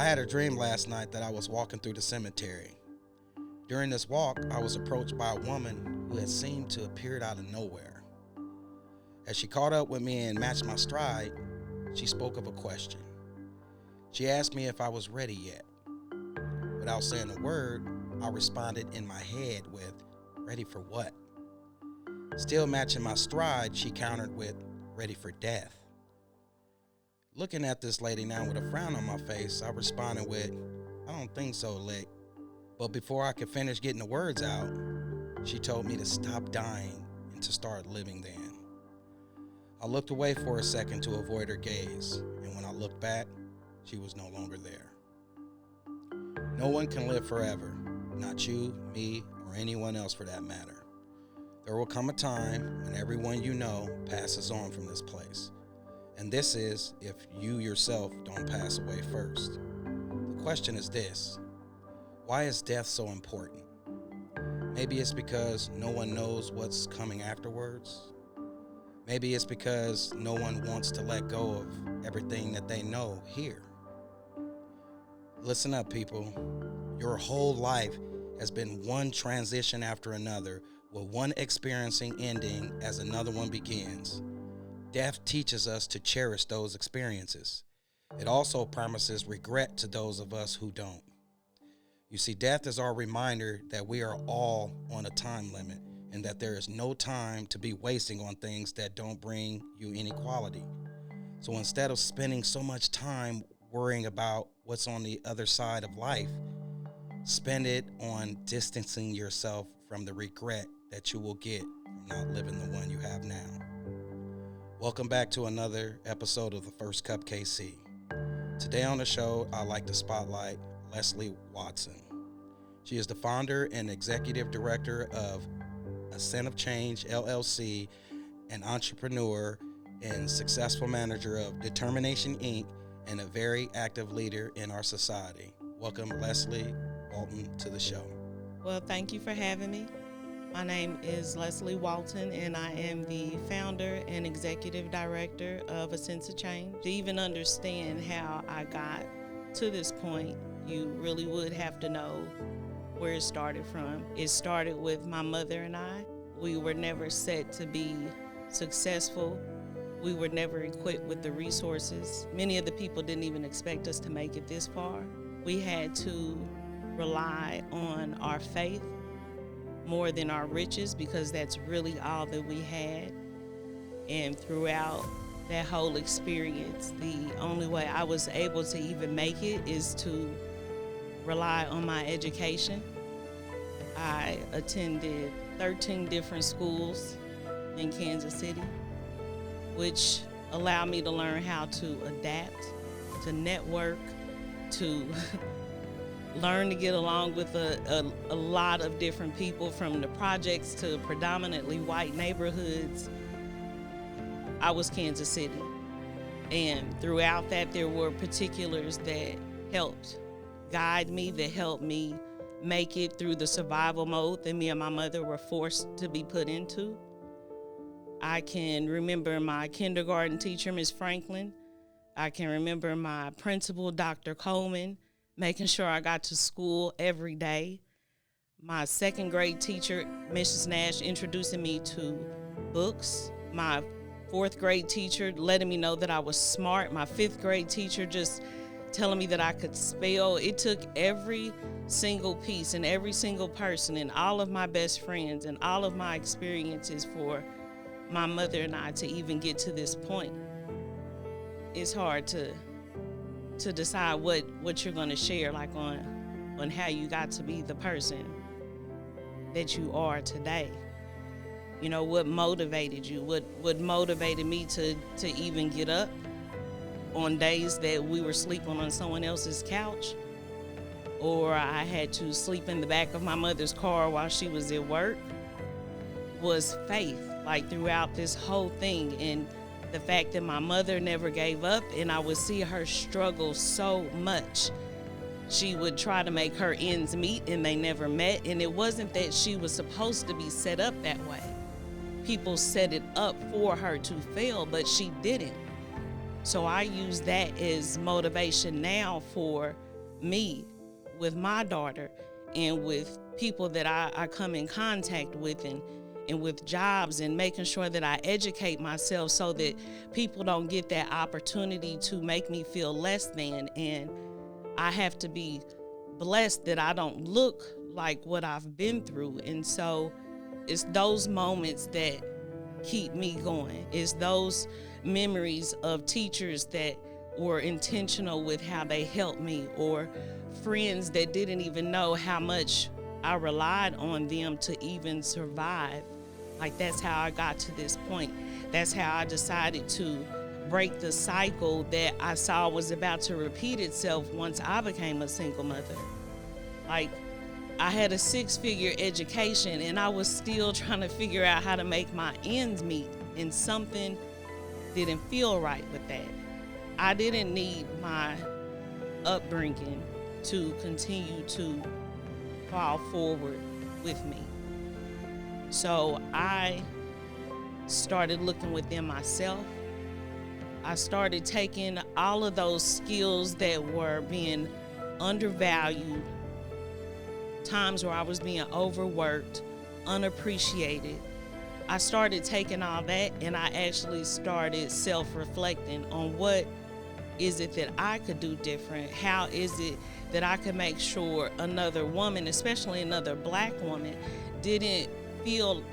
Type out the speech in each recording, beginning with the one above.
I had a dream last night that I was walking through the cemetery. During this walk, I was approached by a woman who had seemed to appear out of nowhere. As she caught up with me and matched my stride, she spoke of a question. She asked me if I was ready yet. Without saying a word, I responded in my head with, "Ready for what?" Still matching my stride, she countered with, "Ready for death." Looking at this lady now with a frown on my face, I responded with, "I don't think so, Lick." But before I could finish getting the words out, she told me to stop dying and to start living then. I looked away for a second to avoid her gaze, and when I looked back, she was no longer there. No one can live forever, not you, me, or anyone else for that matter. There will come a time when everyone you know passes on from this place. And this is if you yourself don't pass away first. The question is this: why is death so important? Maybe it's because no one knows what's coming afterwards. Maybe it's because no one wants to let go of everything that they know here. Listen up, people. Your whole life has been one transition after another, with one experiencing ending as another one begins. Death teaches us to cherish those experiences. It also promises regret to those of us who don't. You see, death is our reminder that we are all on a time limit and that there is no time to be wasting on things that don't bring you any quality. So instead of spending so much time worrying about what's on the other side of life, spend it on distancing yourself from the regret that you will get from not living the one you have now. Welcome back to another episode of The First Cupkc. Today on the show, I'd like to spotlight Leslie Walton. She is the founder and executive director of Ascent of Change, LLC, an entrepreneur and successful manager of Determination, Inc., and a very active leader in our society. Welcome, Leslie Walton, to the show. Well, thank you for having me. My name is Leslie Walton, and I am the founder and executive director of Ascent of Change. To even understand how I got to this point, you really would have to know where it started from. It started with my mother and I. We were never set to be successful. We were never equipped with the resources. Many of the people didn't even expect us to make it this far. We had to rely on our faith more than our riches, because that's really all that we had. And throughout that whole experience, the only way I was able to even make it is to rely on my education. I attended 13 different schools in Kansas City, which allowed me to learn how to adapt, to network, to learn to get along with a lot of different people, from the projects to predominantly white neighborhoods. I was Kansas City. And throughout that, there were particulars that helped guide me, that helped me make it through the survival mode that me and my mother were forced to be put into. I can remember my kindergarten teacher, Ms. Franklin. I can remember my principal, Dr. Coleman, making sure I got to school every day. My second grade teacher, Mrs. Nash, introducing me to books. My fourth grade teacher letting me know that I was smart. My fifth grade teacher just telling me that I could spell. It took every single piece and every single person and all of my best friends and all of my experiences for my mother and I to even get to this point. It's hard to decide what you're going to share, like on how you got to be the person that you are today. You know, what motivated you? What motivated me to even get up on days that we were sleeping on someone else's couch, or I had to sleep in the back of my mother's car while she was at work, was faith, like throughout this whole thing. And the fact that my mother never gave up, and I would see her struggle so much. She would try to make her ends meet, and they never met. And it wasn't that she was supposed to be set up that way. People set it up for her to fail, but she didn't. So I use that as motivation now for me with my daughter and with people that I come in contact with, and with jobs, and making sure that I educate myself so that people don't get that opportunity to make me feel less than. And I have to be blessed that I don't look like what I've been through. And so it's those moments that keep me going. It's those memories of teachers that were intentional with how they helped me, or friends that didn't even know how much I relied on them to even survive. Like, that's how I got to this point. That's how I decided to break the cycle that I saw was about to repeat itself once I became a single mother. Like, I had a 6-figure education and I was still trying to figure out how to make my ends meet, and something didn't feel right with that. I didn't need my upbringing to continue to fall forward with me. So I started looking within myself. I started taking all of those skills that were being undervalued, times where I was being overworked, unappreciated. I started taking all that and I actually started self-reflecting on what is it that I could do different? How is it that I could make sure another woman, especially another Black woman, didn't feel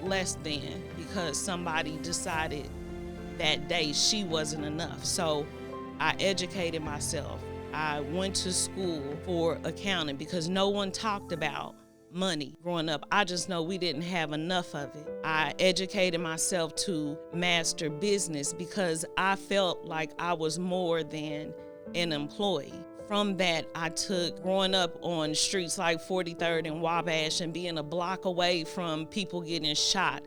less than because somebody decided that day she wasn't enough. So I educated myself. I went to school for accounting because no one talked about money growing up. I just know we didn't have enough of it. I educated myself to master business because I felt like I was more than an employee. From that, I took growing up on streets like 43rd and Wabash and being a block away from people getting shot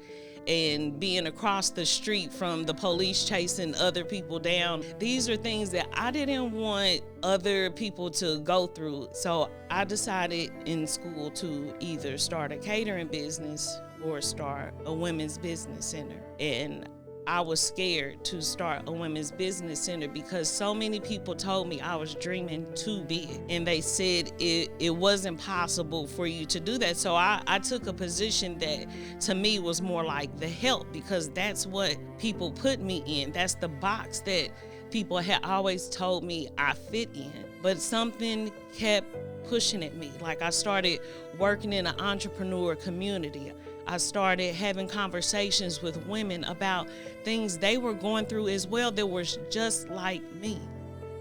and being across the street from the police chasing other people down. These are things that I didn't want other people to go through. So I decided in school to either start a catering business or start a women's business center. And I was scared to start a women's business center because so many people told me I was dreaming too big. And they said it wasn't possible for you to do that. So I took a position that to me was more like the help, because that's what people put me in. That's the box that people had always told me I fit in. But something kept pushing at me. Like, I started working in an entrepreneur community. I started having conversations with women about things they were going through as well that were just like me.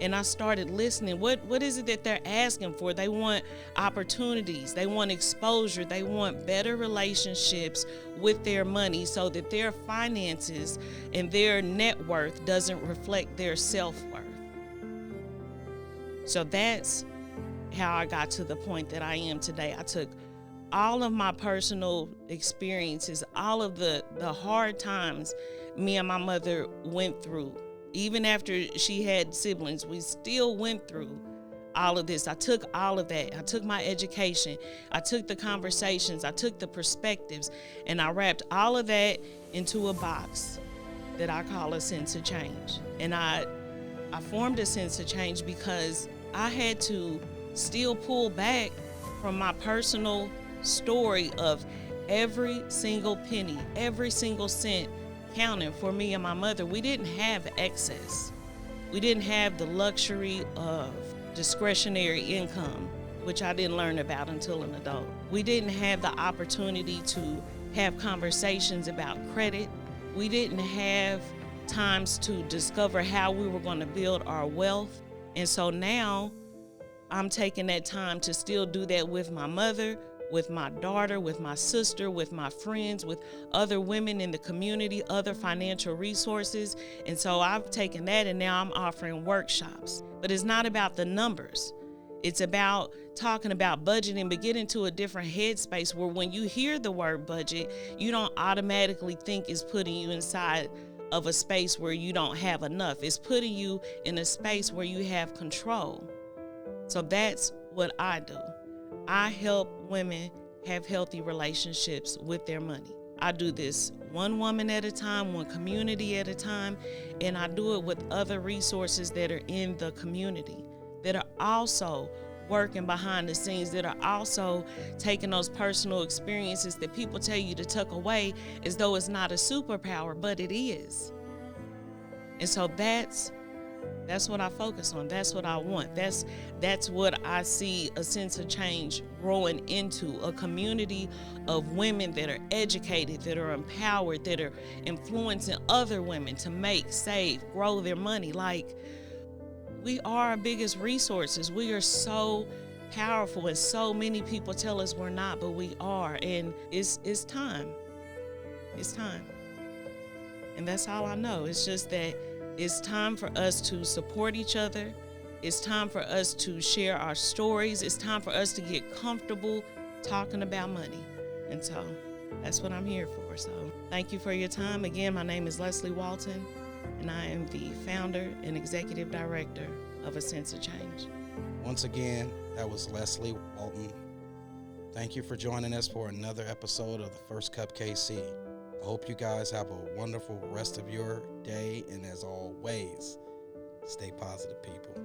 And I started listening. What is it that they're asking for? They want opportunities. They want exposure. They want better relationships with their money so that their finances and their net worth doesn't reflect their self-worth. So that's how I got to the point that I am today. I took all of my personal experiences, all of the hard times me and my mother went through. Even after she had siblings, we still went through all of this. I took all of that. I took my education. I took the conversations. I took the perspectives, and I wrapped all of that into a box that I call a sense of change. And I formed a sense of change because I had to still pull back from my personal story of every single penny, every single cent counting for me and my mother. We didn't have excess. We didn't have the luxury of discretionary income, which I didn't learn about until an adult. We didn't have the opportunity to have conversations about credit. We didn't have times to discover how we were going to build our wealth. And so now I'm taking that time to still do that with my mother, with my daughter, with my sister, with my friends, with other women in the community, other financial resources. And so I've taken that and now I'm offering workshops. But it's not about the numbers. It's about talking about budgeting, but get into a different headspace where when you hear the word budget, you don't automatically think it's putting you inside of a space where you don't have enough. It's putting you in a space where you have control. So that's what I do. I help women have healthy relationships with their money. I do this one woman at a time, one community at a time, and I do it with other resources that are in the community. that are also working behind the scenes, that are also taking those personal experiences that people tell you to tuck away as though it's not a superpower, but it is. And so that's what I focus on. That's what I want. That's what I see a sense of change growing into, a community of women that are educated, that are empowered, that are influencing other women to make, save, grow their money. Like, we are our biggest resources. We are so powerful, and so many people tell us we're not, but we are. And it's time. It's time. And that's all I know. It's just that it's time for us to support each other. It's time for us to share our stories. It's time for us to get comfortable talking about money. And so that's what I'm here for. So thank you for your time. Again, my name is Leslie Walton, and I am the founder and executive director of A Sense of Change. Once again, that was Leslie Walton. Thank you for joining us for another episode of The First Cupkc. I hope you guys have a wonderful rest of your day, and as always, stay positive, people.